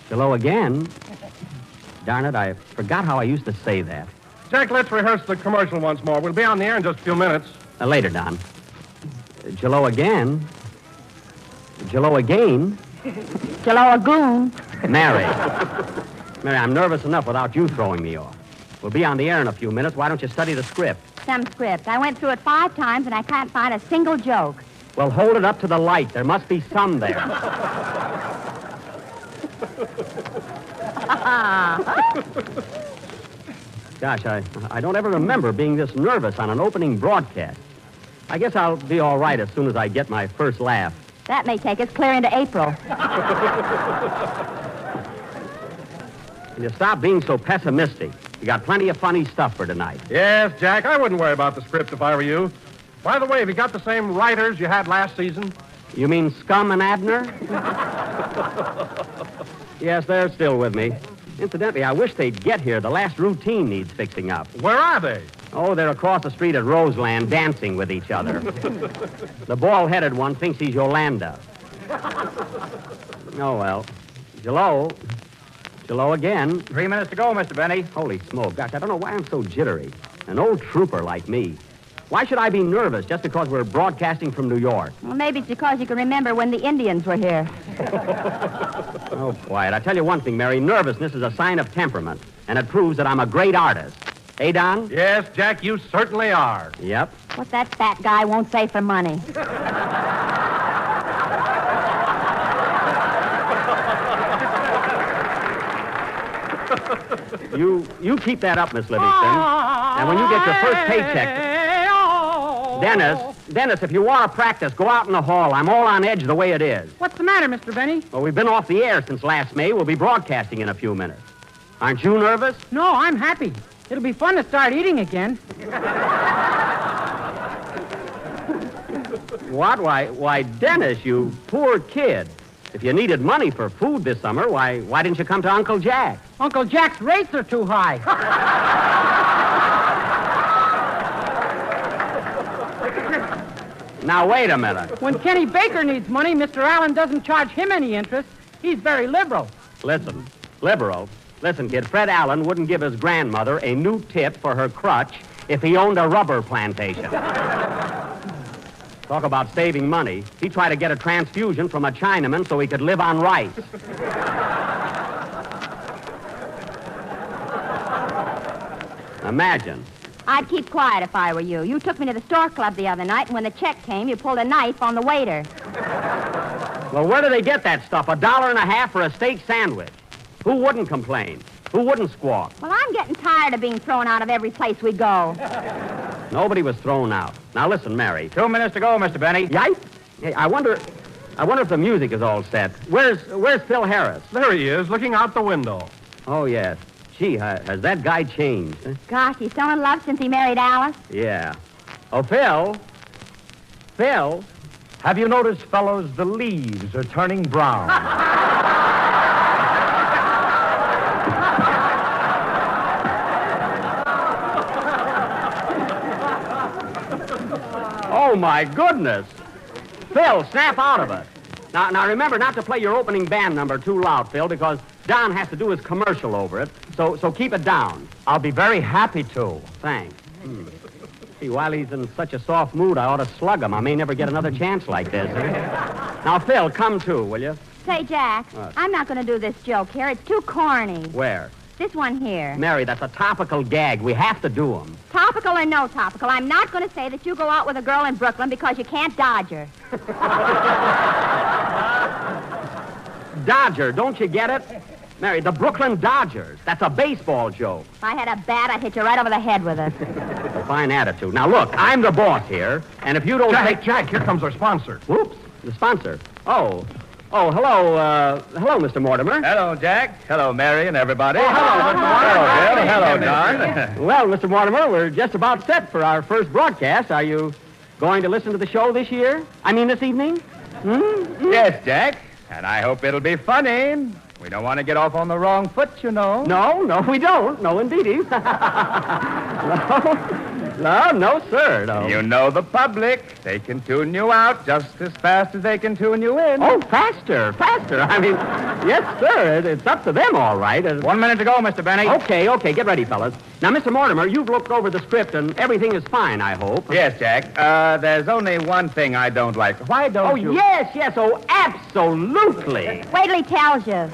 Hello again. Darn it, I forgot how I used to say that. Jack, let's rehearse the commercial once more. We'll be on the air in just a few minutes. Later, Don. Jello again. Jello again. Jello a goon. Mary. Mary, I'm nervous enough without you throwing me off. We'll be on the air in a few minutes. Why don't you study the script? Some script. I went through it 5 times and I can't find a single joke. Well, hold it up to the light. There must be some there. Gosh, I don't ever remember being this nervous on an opening broadcast. I guess I'll be all right as soon as I get my first laugh. That may take us clear into April. Will you stop being so pessimistic? You got plenty of funny stuff for tonight. Yes, Jack, I wouldn't worry about the script if I were you. By the way, have you got the same writers you had last season? You mean Scum and Abner? Yes, they're still with me. Incidentally, I wish they'd get here. The last routine needs fixing up. Where are they? Oh, they're across the street at Roseland dancing with each other. The bald-headed one thinks he's Yolanda. Oh, well. Jello. Jello again. 3 minutes to go, Mr. Benny. Holy smoke. Gosh, I don't know why I'm so jittery. An old trooper like me. Why should I be nervous just because we're broadcasting from New York? Well, maybe it's because you can remember when the Indians were here. Oh, quiet. I tell you one thing, Mary. Nervousness is a sign of temperament, and it proves that I'm a great artist. Hey, Don? Yes, Jack, you certainly are. Yep. What that fat guy won't say for money. You keep that up, Miss Livingston. And when you get your first paycheck... Dennis, if you want to practice, go out in the hall. I'm all on edge the way it is. What's the matter, Mr. Benny? Well, we've been off the air since last May. We'll be broadcasting in a few minutes. Aren't you nervous? No, I'm happy. It'll be fun to start eating again. What? Why, Dennis, you poor kid. If you needed money for food this summer, why didn't you come to Uncle Jack? Uncle Jack's rates are too high. Now, wait a minute. When Kenny Baker needs money, Mr. Allen doesn't charge him any interest. He's very liberal. Listen, liberal. Listen, kid, Fred Allen wouldn't give his grandmother a new tip for her crutch if he owned a rubber plantation. Talk about saving money. He tried to get a transfusion from a Chinaman so he could live on rice. Imagine. I'd keep quiet if I were you. You took me to the store club the other night, and when the check came, you pulled a knife on the waiter. Well, where do they get that stuff? $1.50 for a steak sandwich. Who wouldn't complain? Who wouldn't squawk? Well, I'm getting tired of being thrown out of every place we go. Nobody was thrown out. Now, listen, Mary. 2 minutes to go, Mr. Benny. Yipe. Hey, I wonder if the music is all set. Where's Phil Harris? There he is, looking out the window. Oh, yes. Gee, has that guy changed? Huh? Gosh, he's so in love since he married Alice. Yeah. Oh, Phil? Phil? Have you noticed, fellows, the leaves are turning brown? Oh, my goodness. Phil, snap out of it. Now, remember not to play your opening band number too loud, Phil, because Don has to do his commercial over it. So keep it down. I'll be very happy to. Thanks. See, while he's in such a soft mood, I ought to slug him. I may never get another chance like this. Now, Phil, come too, will you? Say, Jack, I'm not going to do this joke here. It's too corny. Where? This one here. Mary, that's a topical gag. We have to do them. Topical or no topical, I'm not going to say that you go out with a girl in Brooklyn because you can't dodge her. Dodger, don't you get it? Mary, the Brooklyn Dodgers. That's a baseball joke. If I had a bat, I'd hit you right over the head with it. A fine attitude. Now, look, I'm the boss here, and if you don't... Jack, here comes our sponsor. Whoops, the sponsor. Oh, hello, Mr. Mortimer. Hello, Jack. Hello, Mary and everybody. Oh, hello, Mr. Mortimer. Hello, Don. Well, Mr. Mortimer, we're just about set for our first broadcast. Are you going to listen to the show this year? I mean, this evening? Yes, Jack. And I hope it'll be funny. We don't want to get off on the wrong foot, you know. No, we don't. No, indeedy. No. No, sir, no. You know the public. They can tune you out just as fast as they can tune you in. Oh, faster. I mean, yes, sir. It's up to them, all right. 1 minute to go, Mr. Benny. Okay, get ready, fellas. Now, Mr. Mortimer, you've looked over the script, and everything is fine, I hope. Yes, Jack. There's only one thing I don't like. Why don't you... Yes. Oh, absolutely. Wait till he tells you.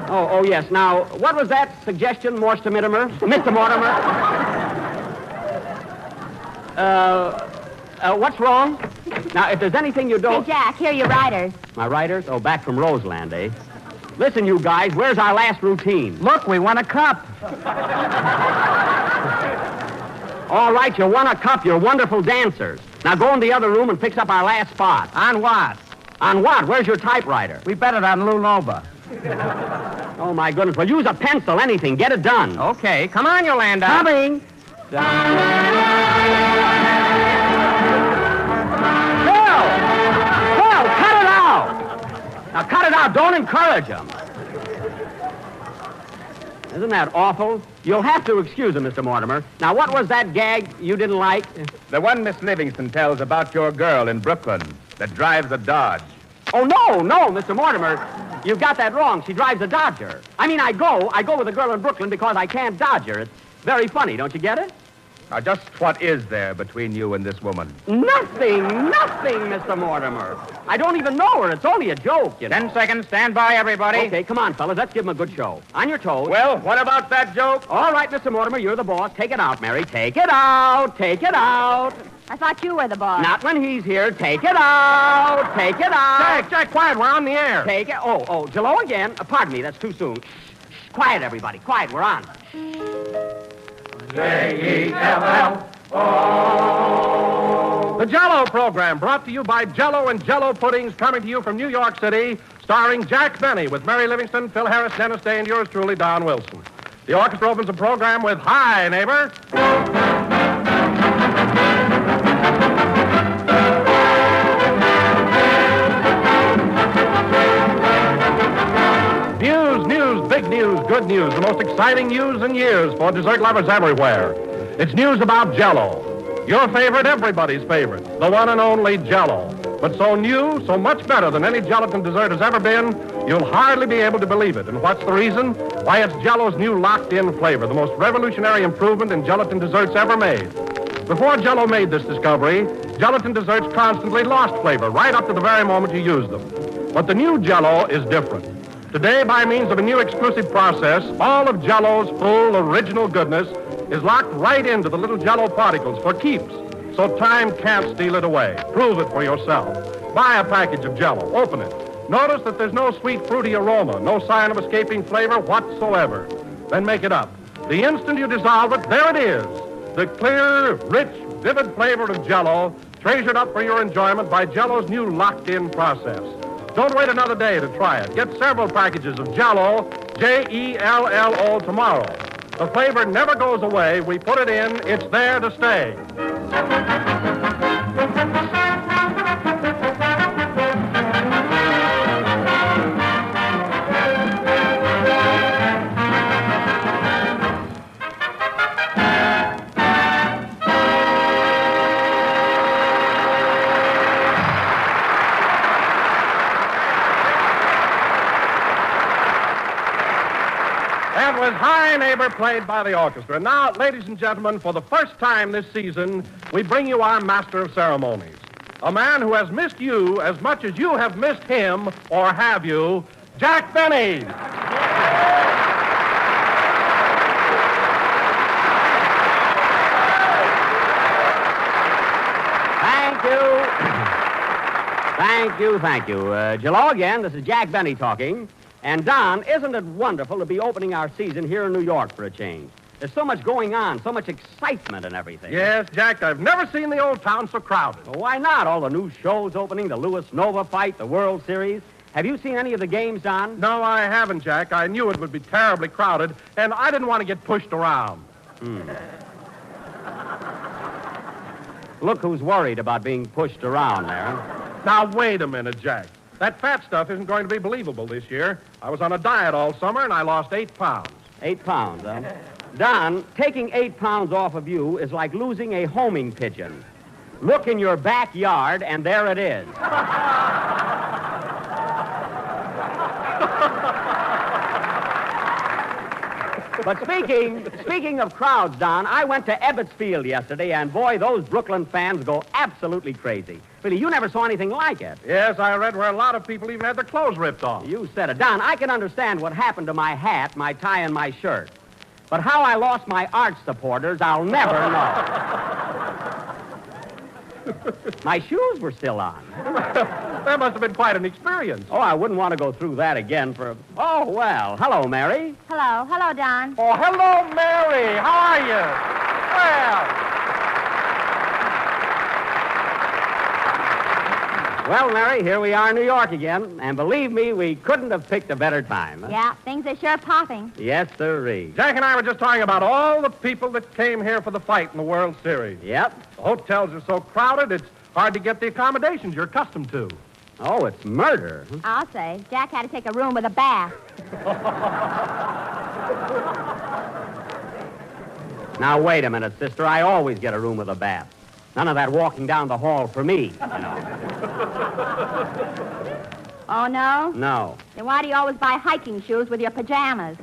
Oh, yes. Now, what was that suggestion, Mr. Mortimer? What's wrong? Now, if there's anything you Hey, don't... Jack, here are your riders. My writers? Oh, back from Roseland, eh? Listen, you guys, where's our last routine? Look, we won a cup. All right, you won a cup. You're wonderful dancers. Now go in the other room and fix up our last spot. On what? On what? Where's your typewriter? We bet it on Lou Loba. Oh, my goodness. Well, use a pencil, anything. Get it done. Okay, come on, Yolanda. Coming. Phil, cut it out. Now, cut it out. Don't encourage him. Isn't that awful? You'll have to excuse him, Mr. Mortimer. Now, what was that gag you didn't like? The one Miss Livingston tells about your girl in Brooklyn that drives a Dodge. Oh, no, Mr. Mortimer. You've got that wrong. She drives a Dodger. I mean, I go with a girl in Brooklyn because I can't dodge her. It's very funny. Don't you get it? Now, just what is there between you and this woman? Nothing, Mr. Mortimer. I don't even know her. It's only a joke, you know. 10 seconds. Stand by, everybody. Okay, come on, fellas. Let's give him a good show. On your toes. Well, what about that joke? All right, Mr. Mortimer, you're the boss. Take it out, Mary. Take it out. I thought you were the boss. Not when he's here. Take it out. Take it out. Jack, quiet. We're on the air. Take it. Oh, Jello again. Pardon me, that's too soon. Shh. Quiet, everybody. Quiet, we're on. The Jell-O program, brought to you by Jell-O and Jell-O Puddings, coming to you from New York City, starring Jack Benny with Mary Livingston, Phil Harris, Dennis Day, and yours truly, Don Wilson. The orchestra opens the program with Hi, Neighbor. News, big news, good news, the most exciting news in years for dessert lovers everywhere. It's news about Jell-O. Your favorite, everybody's favorite, the one and only Jell-O. But so new, so much better than any gelatin dessert has ever been, you'll hardly be able to believe it. And what's the reason? Why, it's Jell-O's new locked-in flavor, the most revolutionary improvement in gelatin desserts ever made. Before Jell-O made this discovery, gelatin desserts constantly lost flavor right up to the very moment you used them. But the new Jell-O is different. Today, by means of a new exclusive process, all of Jell-O's full, original goodness is locked right into the little Jell-O particles for keeps, so time can't steal it away. Prove it for yourself. Buy a package of Jell-O. Open it. Notice that there's no sweet, fruity aroma, no sign of escaping flavor whatsoever. Then make it up. The instant you dissolve it, there it is. The clear, rich, vivid flavor of Jell-O, treasured up for your enjoyment by Jell-O's new locked-in process. Don't wait another day to try it. Get several packages of Jell-O, Jell-O, tomorrow. The flavor never goes away. We put it in. It's there to stay. That was Hi, Neighbor, played by the orchestra. Now, ladies and gentlemen, for the first time this season, we bring you our master of ceremonies. A man who has missed you as much as you have missed him, or have you, Jack Benny. Thank you. Jello again, this is Jack Benny talking. And, Don, isn't it wonderful to be opening our season here in New York for a change? There's so much going on, so much excitement and everything. Yes, Jack, I've never seen the old town so crowded. Well, why not? All the new shows opening, the Lewis-Nova fight, the World Series. Have you seen any of the games, Don? No, I haven't, Jack. I knew it would be terribly crowded, and I didn't want to get pushed around. Look who's worried about being pushed around there. Now, wait a minute, Jack. That fat stuff isn't going to be believable this year. I was on a diet all summer, and I lost 8 pounds. 8 pounds, huh? Don, taking 8 pounds off of you is like losing a homing pigeon. Look in your backyard, and there it is. But speaking of crowds, Don, I went to Ebbets Field yesterday, and boy, those Brooklyn fans go absolutely crazy. Billy, you never saw anything like it. Yes, I read where a lot of people even had their clothes ripped off. You said it. Don, I can understand what happened to my hat, my tie, and my shirt. But how I lost my arch supporters, I'll never know. My shoes were still on. That must have been quite an experience. Oh, I wouldn't want to go through that again for... Oh, well. Hello, Mary. Hello. Hello, Don. Oh, hello, Mary. How are you? Well, Mary, here we are in New York again. And believe me, we couldn't have picked a better time. Huh? Yeah, things are sure popping. Yes, sirree. Jack and I were just talking about all the people that came here for the fight in the World Series. Yep. The hotels are so crowded, it's hard to get the accommodations you're accustomed to. Oh, it's murder. I'll say. Jack had to take a room with a bath. Now, wait a minute, sister. I always get a room with a bath. None of that walking down the hall for me, you know. Oh, no? No. Then why do you always buy hiking shoes with your pajamas?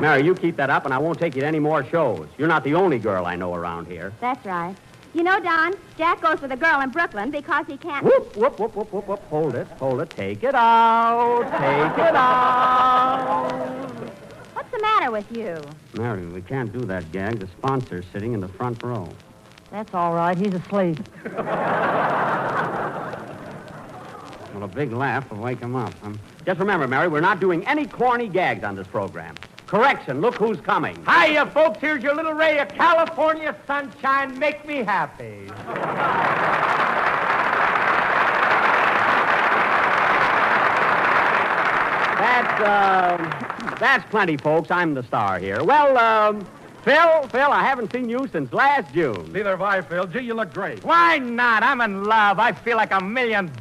Mary, you keep that up, and I won't take you to any more shows. You're not the only girl I know around here. That's right. You know, Don, Jack goes with a girl in Brooklyn because he can't... Whoop, whoop, whoop, whoop, whoop, whoop. Hold it. Take it out. Take it out. What's the matter with you? Mary, we can't do that gag. The sponsor's sitting in the front row. That's all right. He's asleep. Well, a big laugh will wake him up. Just remember, Mary, we're not doing any corny gags on this program. Correction, look who's coming. Hiya, folks. Here's your little ray of California sunshine. Make me happy. That's plenty, folks. I'm the star here. Well, Phil, I haven't seen you since last June. Neither have I, Phil. Gee, you look great. Why not? I'm in love. I feel like $1 million.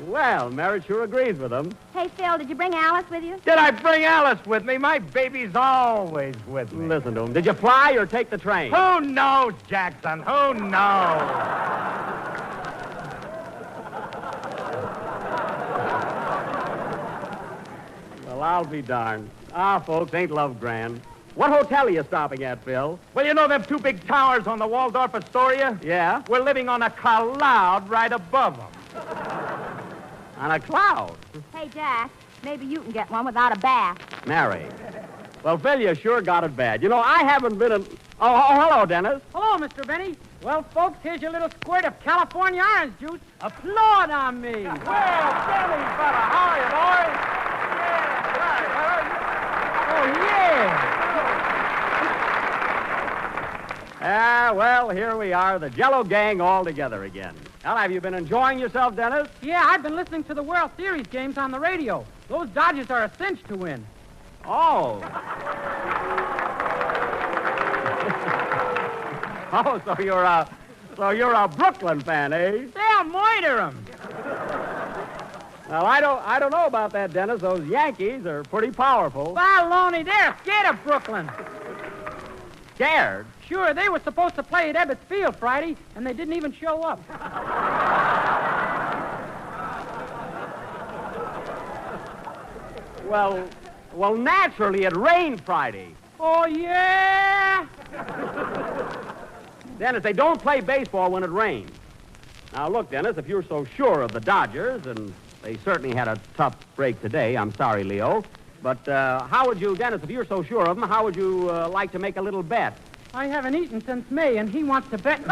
Well, Mary sure agrees with him. Hey, Phil, did you bring Alice with you? Did I bring Alice with me? My baby's always with me. Listen to him. Did you fly or take the train? Who knows, Jackson? Who knows? Well, I'll be darned. Folks, ain't love grand. What hotel are you stopping at, Phil? Well, you know them 2 big towers on the Waldorf Astoria? Yeah? We're living on a cloud right above them. On a cloud. Hey, Jack, maybe you can get one without a bath. Mary. Well, Phil, you sure got it bad. You know, I haven't been in... Oh, hello, Dennis. Hello, Mr. Benny. Well, folks, here's your little squirt of California orange juice. Applaud on me. Well, Billy, fella, how are you, boys? Oh, yeah. Well, here we are, the Jell-O gang all together again. Well, have you been enjoying yourself, Dennis? Yeah, I've been listening to the World Series games on the radio. Those Dodgers are a cinch to win. Oh. Oh, so you're a Brooklyn fan, eh? They'll murder 'em. Well, I don't know about that, Dennis. Those Yankees are pretty powerful. Baloney, they're scared of Brooklyn. Scared? Sure, they were supposed to play at Ebbets Field Friday, and they didn't even show up. Well, naturally, it rained Friday. Oh, yeah? Dennis, they don't play baseball when it rains. Now, look, Dennis, if you're so sure of the Dodgers, and they certainly had a tough break today, I'm sorry, Leo, but how would you, Dennis, if you're so sure of them, how would you like to make a little bet? I haven't eaten since May, and he wants to bet me.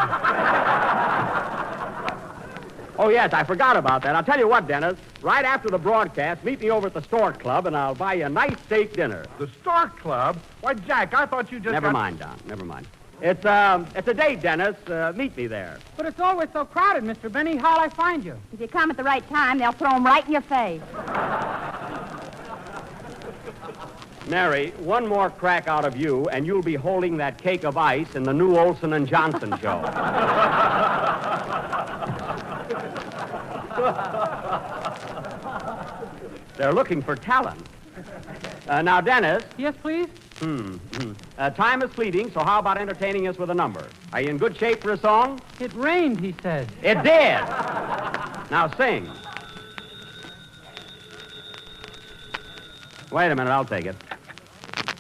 Oh, yes, I forgot about that. I'll tell you what, Dennis. Right after the broadcast, meet me over at the Stork Club, and I'll buy you a nice steak dinner. The Stork Club? Why, Jack, I thought you just... Never mind, Don. Never mind. It's a date, Dennis. Meet me there. But it's always so crowded, Mr. Benny. How'll I find you? If you come at the right time, they'll throw 'em right in your face. Mary, one more crack out of you, and you'll be holding that cake of ice in the new Olson and Johnson show. They're looking for talent. Now, Dennis, Yes, please? time is fleeting, so how about entertaining us with a number? Are you in good shape for a song? It rained, he says. It did. Now sing. Wait a minute, I'll take it.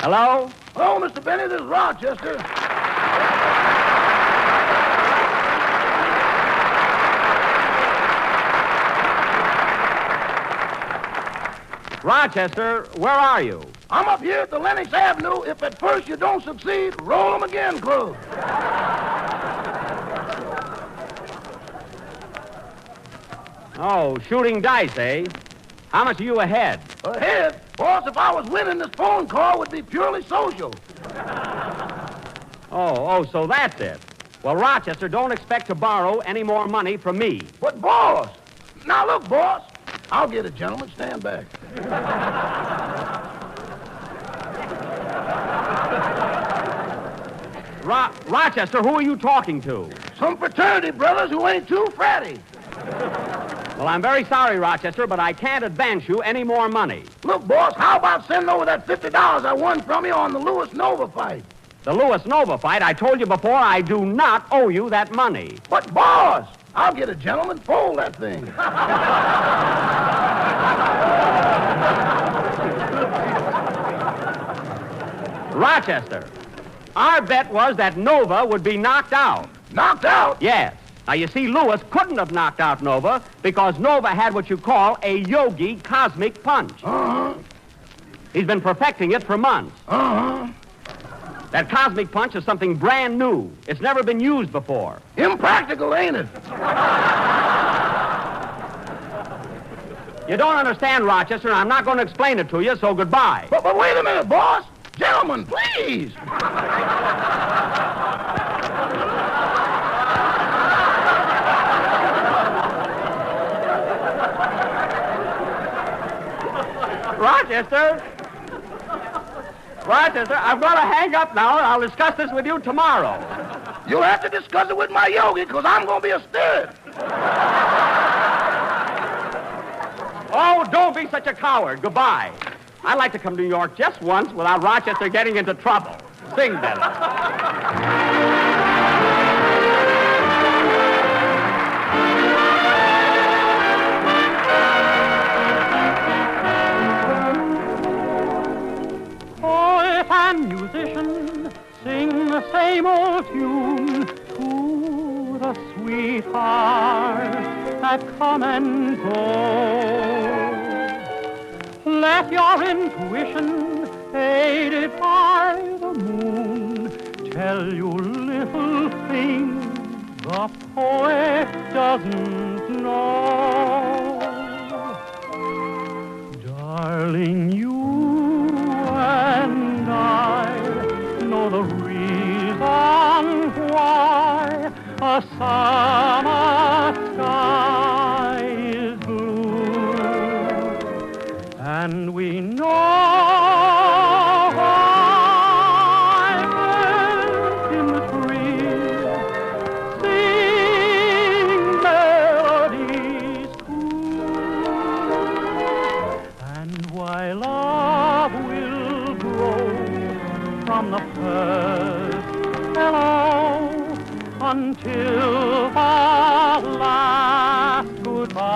Hello? Hello, Mr. Benny. This is Rochester. Rochester, where are you? I'm up here at the Lenox Avenue. If at first you don't succeed, roll 'em again, Club. Oh, shooting dice, eh? How much are you ahead? Ahead? Boss, if I was winning, this phone call would be purely social. Oh, so that's it. Well, Rochester, don't expect to borrow any more money from me. But, boss, now look, boss. I'll get it, gentlemen. Stand back. Rochester, who are you talking to? Some fraternity brothers who ain't too fratty. Well, I'm very sorry, Rochester, but I can't advance you any more money. Look, boss, how about sending over that $50 I won from you on the Lewis Nova fight? The Lewis Nova fight, I told you before, I do not owe you that money. But, boss, I'll get it, gentlemen. Fold that thing. Rochester, our bet was that Nova would be knocked out. Knocked out? Yes. Now, you see, Lewis couldn't have knocked out Nova because Nova had what you call a yogi cosmic punch. Uh-huh. He's been perfecting it for months. Uh-huh. That cosmic punch is something brand new. It's never been used before. Impractical, ain't it? You don't understand, Rochester, and I'm not going to explain it to you, so goodbye. But wait a minute, boss. Gentlemen, please. Rochester, I'm going to hang up now, and I'll discuss this with you tomorrow. You'll have to discuss it with my yogi, because I'm going to be a stud. Oh, don't be such a coward. Goodbye. I'd like to come to New York just once without Rochester getting into trouble. Sing, Dennis. Poet and musician sing the same old tune to the sweethearts that come and go. Let your intuition, aided by the moon, tell you little things the poet doesn't know. Darling, you and I know the reason why a summer sky is blue, and we know why birds in the trees sing melodies cool, and why love will grow from the first hello until the last goodbye.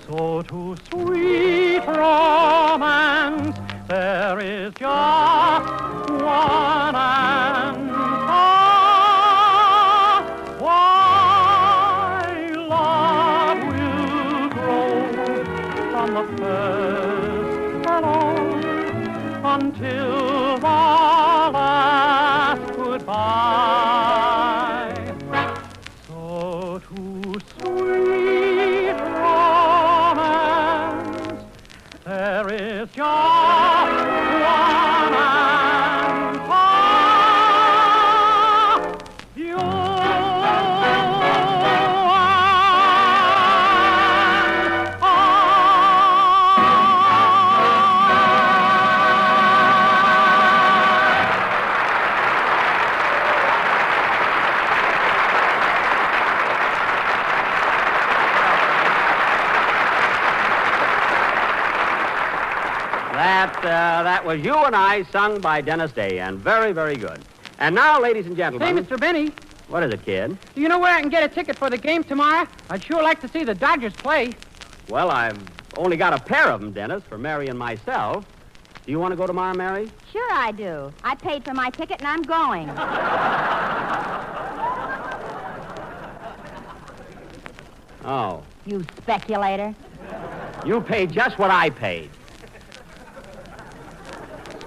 So to sweet romance there is just one answer. Why love will grow from the first hello until the last goodbye. So to sweet romance there is just one answer. You That was You and I, sung by Dennis Day, and very, very good. And now, ladies and Say, gentlemen... Mr. Benny, What is it, kid? do you know where I can get a ticket for the game tomorrow? I'd sure like to see the Dodgers play. Well, I've only got a pair of them, Dennis, for Mary and myself. Do you want to go tomorrow, Mary? Sure I do. I paid for my ticket and I'm going. Oh. You speculator. You paid just what I paid.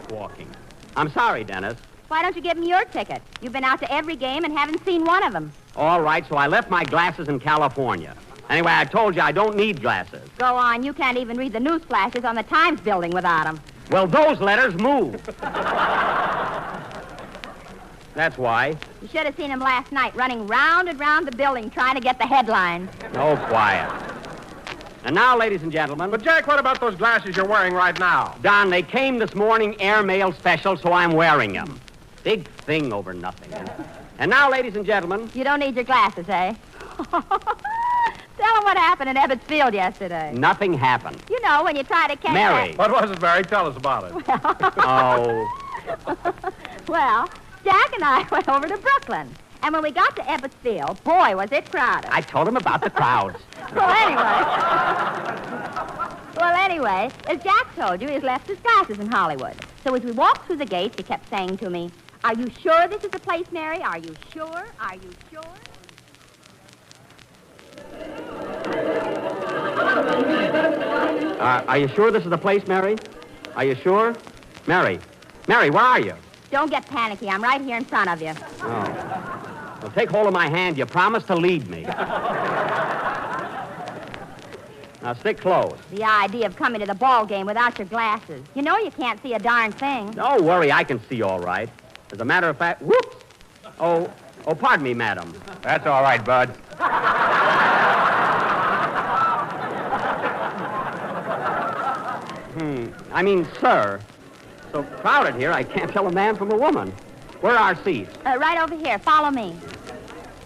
Walking. I'm sorry, Dennis. Why don't you give him your ticket? You've been out to every game and haven't seen one of them. All right, so I left my glasses in California. Anyway, I told you I don't need glasses. Go on. You can't even read the news flashes on the Times building without them. Well, those letters move. That's why. You should have seen him last night running round and round the building trying to get the headline. Oh, quiet. And now, ladies and gentlemen... But, Jack, what about those glasses you're wearing right now? Don, they came this morning airmail special, so I'm wearing them. Big thing over nothing. And now, ladies and gentlemen... You don't need your glasses, eh? Tell him what happened in Ebbets Field yesterday. Nothing happened. You know, when you try to catch Mary. What was it, Mary? Tell us about it. Oh. Well, Jack and I went over to Brooklyn. And when we got to Ebbets Field, boy, was it crowded. I told him about the crowds. Well, anyway, as Jack told you, he's left his glasses in Hollywood. So as we walked through the gates, he kept saying to me, "Are you sure this is the place, Mary? Are you sure? Are you sure?" Are you sure this is the place, Mary? Are you sure? Mary. Mary, where are you? Don't get panicky. I'm right here in front of you. Oh. Well, take hold of my hand. You promised to lead me. Now, stick close. The idea of coming to the ball game without your glasses. You know you can't see a darn thing. Don't worry, I can see all right. As a matter of fact, whoops! Oh, pardon me, madam. That's all right, Bud. I mean, sir. So crowded here, I can't tell a man from a woman. Where are our seats? Right over here. Follow me.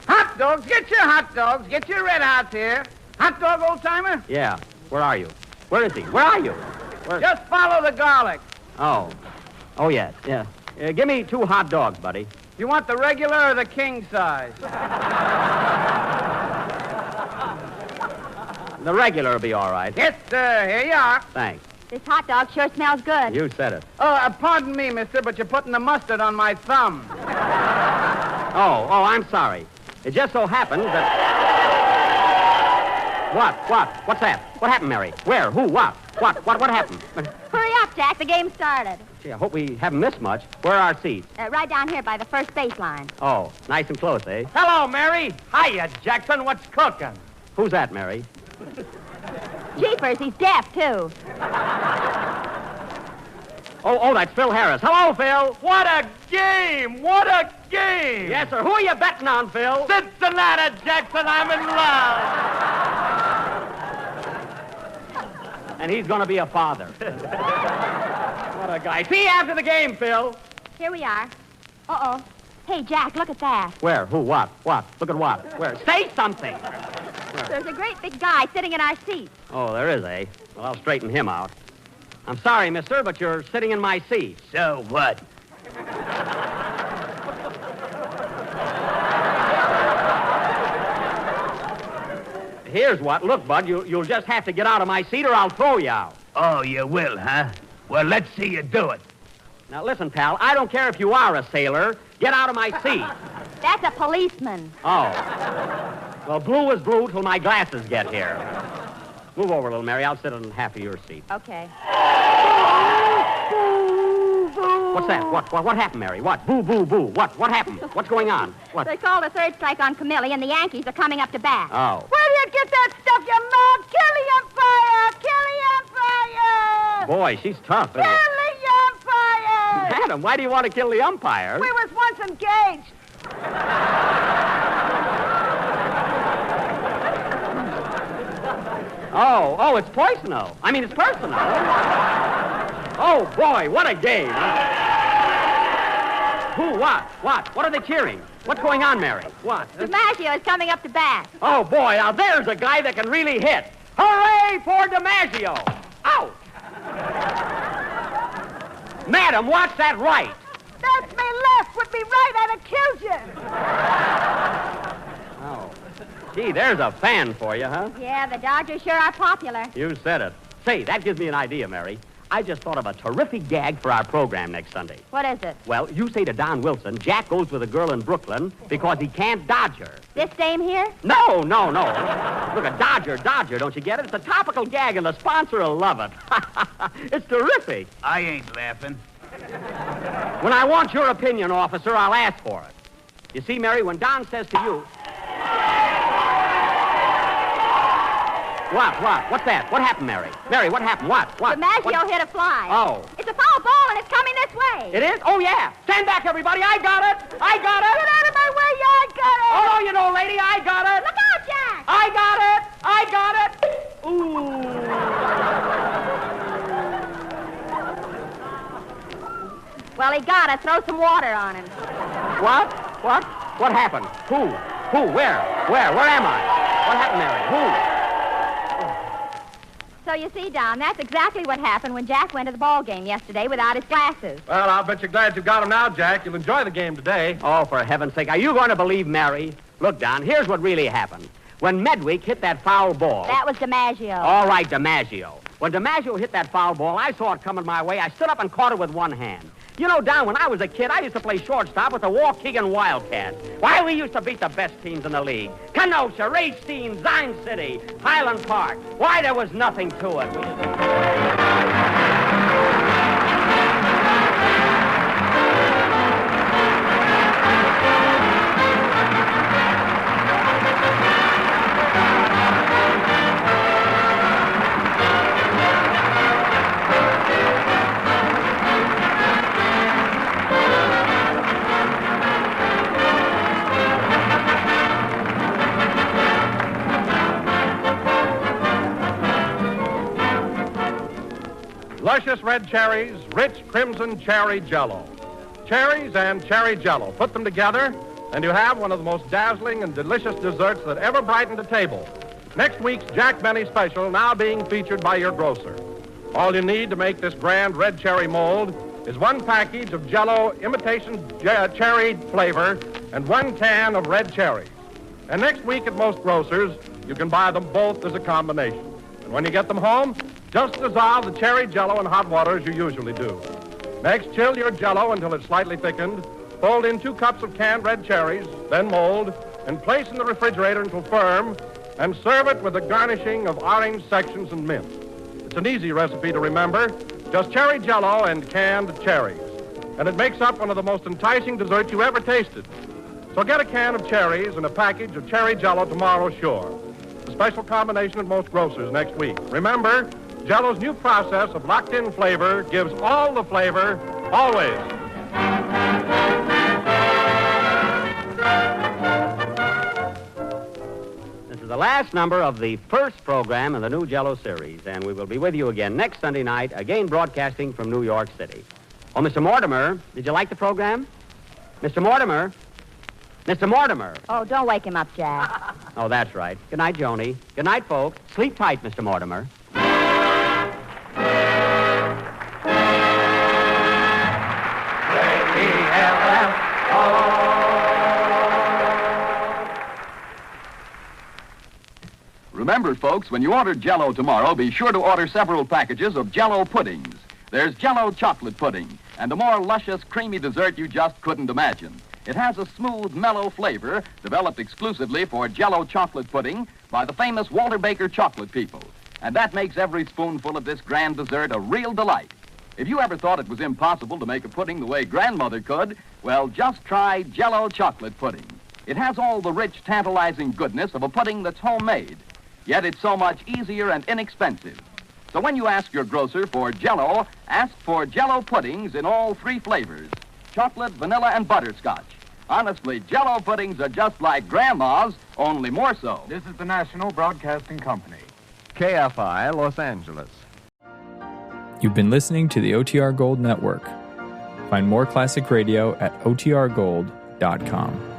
Hot dogs, get your hot dogs. Get your red hots here. Hot dog, old-timer? Yeah. Where are you? Where is he? Where are you? Where? Just follow the garlic. Oh. Oh, yes. Yeah. Give me 2 hot dogs, buddy. You want the regular or the king size? The regular will be all right. Yes, sir. Here you are. Thanks. This hot dog sure smells good. You said it. Oh, pardon me, mister, but you're putting the mustard on my thumb. Oh, I'm sorry. It just so happened that... What? What's that? What happened, Mary? Where? Who? What happened? Hurry up, Jack. The game started. Gee, I hope we haven't missed much. Where are our seats? Right down here by the first baseline. Oh, nice and close, eh? Hello, Mary. Hiya, Jackson. What's cooking? Who's that, Mary? Jeepers, he's deaf, too. Oh, that's Phil Harris. Hello, Phil. What a game! What a game! Yes, sir. Who are you betting on, Phil? Cincinnati, Jackson. I'm in love. And he's going to be a father. What a guy. See you after the game, Phil. Here we are. Uh-oh. Hey, Jack, look at that. Where? Who? What? Look at what? Where? Say something. There's a great big guy sitting in our seat. Oh, there is, eh? Well, I'll straighten him out. I'm sorry, mister, but you're sitting in my seat. So what? Here's what. Look, Bud, you'll just have to get out of my seat or I'll throw you out. Oh, you will, huh? Well, let's see you do it. Now, listen, pal, I don't care if you are a sailor. Get out of my seat. That's a policeman. Oh. Well, blue is blue till my glasses get here. Move over a little, Mary. I'll sit on half of your seat. Okay. What's that? What happened, Mary? What? Boo, boo, boo. What happened? What's going on? What? They called a third strike on Camille, and the Yankees are coming up to bat. Oh. Where do you get that stuff, you mug? Kill the umpire! Kill the umpire! Boy, she's tough, isn't Kill it? the umpire! Madam, why do you want to kill the umpire? We was once engaged. Oh, it's personal. I mean, it's personal. Oh, boy, what a game. Who? What? What are they cheering? What's going on, Mary? What? DiMaggio is coming up to bat. Oh, boy, now there's a guy that can really hit. Hooray for DiMaggio. Out. Madam, what's that right? That's me left. Would be right, I'd accuse you. Oh. Gee, there's a fan for you, huh? Yeah, the Dodgers sure are popular. You said it. Say, that gives me an idea, Mary. I just thought of a terrific gag for our program next Sunday. What is it? Well, you say to Don Wilson, Jack goes with a girl in Brooklyn because he can't dodge her. This dame here? No. Look, a Dodger, don't you get it? It's a topical gag, and the sponsor will love it. It's terrific. I ain't laughing. When I want your opinion, officer, I'll ask for it. You see, Mary, when Don says to you... What? What's that? What happened, Mary? Mary, what happened? What? DiMaggio hit a fly. Oh. It's a foul ball, and it's coming this way. It is? Oh, yeah. Stand back, everybody. I got it. Get out of my way, I got it. Oh, you know, lady, I got it. Look out, Jack. I got it. Ooh. Well, he got it. Throw some water on him. What? What happened? Who? Where? Where am I? What happened, Mary? Who? So you see, Don, that's exactly what happened when Jack went to the ball game yesterday without his glasses. Well, I'll bet you're glad you got him now, Jack. You'll enjoy the game today. Oh, for heaven's sake, are you going to believe Mary? Look, Don, here's what really happened. When Medwick hit that foul ball... That was DiMaggio. All right, DiMaggio. When DiMaggio hit that foul ball, I saw it coming my way. I stood up and caught it with one hand. You know, Don, when I was a kid, I used to play shortstop with the Waukegan Wildcats. Why, we used to beat the best teams in the league. Kenosha, Racine, Zion City, Highland Park. Why, there was nothing to it. Luscious red cherries, rich crimson cherry jello. Cherries and cherry jello. Put them together, and you have one of the most dazzling and delicious desserts that ever brightened a table. Next week's Jack Benny special now being featured by your grocer. All you need to make this grand red cherry mold is one package of jello imitation cherry flavor and one can of red cherries. And next week at most grocers, you can buy them both as a combination. And when you get them home, just dissolve the cherry jello in hot water as you usually do. Next, chill your jello until it's slightly thickened. Fold in 2 cups of canned red cherries, then mold, and place in the refrigerator until firm, and serve it with a garnishing of orange sections and mint. It's an easy recipe to remember, just cherry jello and canned cherries. And it makes up one of the most enticing desserts you ever tasted. So get a can of cherries and a package of cherry jello tomorrow, sure. A special combination at most grocers next week. Remember, Jello's new process of locked-in flavor gives all the flavor, always. This is the last number of the first program in the new Jello series, and we will be with you again next Sunday night, again broadcasting from New York City. Oh, Mr. Mortimer, did you like the program? Mr. Mortimer? Mr. Mortimer. Oh, don't wake him up, Jack. Oh, that's right. Good night, Joni. Good night, folks. Sleep tight, Mr. Mortimer. Remember, folks, when you order Jell-O tomorrow, be sure to order several packages of Jell-O puddings. There's Jell-O chocolate pudding, and a more luscious, creamy dessert you just couldn't imagine. It has a smooth, mellow flavor developed exclusively for Jell-O chocolate pudding by the famous Walter Baker chocolate people. And that makes every spoonful of this grand dessert a real delight. If you ever thought it was impossible to make a pudding the way Grandmother could, well, just try Jell-O chocolate pudding. It has all the rich, tantalizing goodness of a pudding that's homemade. Yet it's so much easier and inexpensive. So when you ask your grocer for Jell-O, ask for Jell-O puddings in all 3 flavors: chocolate, vanilla, and butterscotch. Honestly, Jell-O puddings are just like Grandma's, only more so. This is the National Broadcasting Company. KFI, Los Angeles. You've been listening to the OTR Gold Network. Find more classic radio at otrgold.com.